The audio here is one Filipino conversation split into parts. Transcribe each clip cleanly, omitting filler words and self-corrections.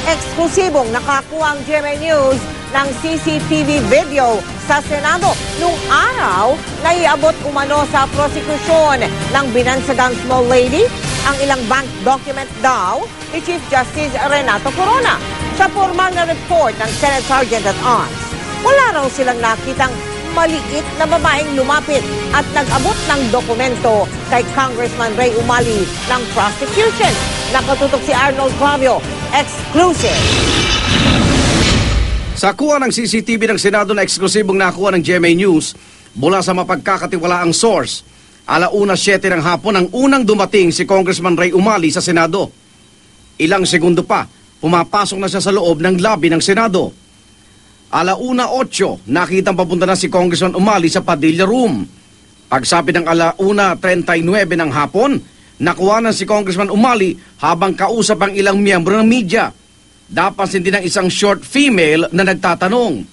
Eksklusibong nakakuha ang GMA News ng CCTV video sa Senado nung araw na iabot umano sa prosekusyon ng binansagang small lady ang ilang bank document daw ni Chief Justice Renato Corona. Sa formal na report ng Senate Sergeant at Arms, wala raw silang nakitang maliit na babaeng lumapit at nag-abot ng dokumento kay Congressman Ray Umali ng prosecution. Nakatutok si Arnold Clavio, exclusive. Sa kuha ng CCTV ng Senado na eksklusibong nakuha ng GMA News mula sa mapagkakatiwalaang source, 1:07 ng hapon ang unang dumating si Congressman Ray Umali sa Senado. Ilang segundo pa, pumapasok na siya sa loob ng lobby ng Senado. 1:08, nakitang papunta na si Congressman Umali sa Padilla Room. Pagsabi ng 1:39 ng hapon, nakuha si Congressman Umali habang kausap ang ilang miyembro ng media. Napansin din ng isang short female na nagtatanong.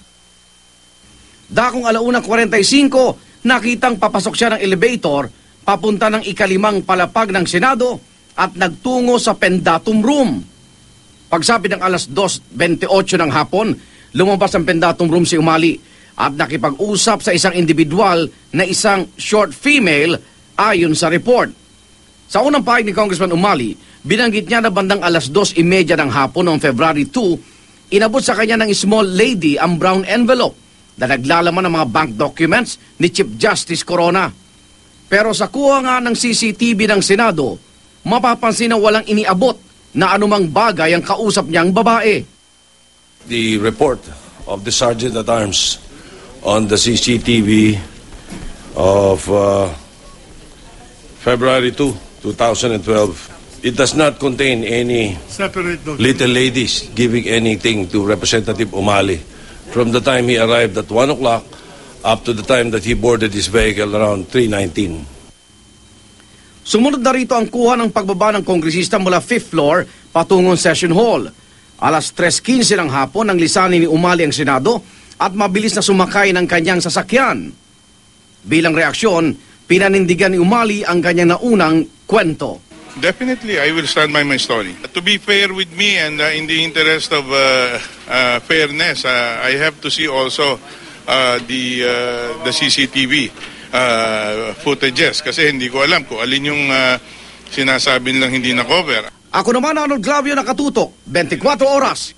Dakong 1:45, nakitang papasok siya ng elevator papunta ng ikalimang palapag ng Senado at nagtungo sa Pendatum Room. Pagsabi ng 2:28 ng hapon, lumabas ang Pendatum Room si Umali at nakipag-usap sa isang individual na isang short female ayon sa report. Sa unang pahayag ni Congressman Umali, binanggit niya na bandang 2:30 ng hapon noong February 2, inabot sa kanya ng small lady ang brown envelope na naglalaman ng mga bank documents ni Chief Justice Corona. Pero sa kuha nga ng CCTV ng Senado, mapapansin na walang iniabot na anumang bagay ang kausap niyang babae. The report of the Sergeant at Arms on the CCTV of February 2, 2012, it does not contain any little ladies giving anything to Representative Umali from the time he arrived at 1 o'clock up to the time that he boarded his vehicle around 3:19. Sumunod na rito ang kuha ng pagbaba ng kongresista mula 5th floor patungong Session Hall. 3:15 ng hapon nang lisanin ni Umali ang Senado at mabilis na sumakay ng kanyang sasakyan. Bilang reaksyon, pinanindigan ni Umali ang kanyang naunang kwento. Definitely, I will stand by my story. To be fair with me and in the interest of fairness, I have to see also the CCTV footages kasi hindi ko alam kung alin yung sinasabi nilang hindi na-cover. Ako naman, Arnold Clavio, nakatutok, 24 oras.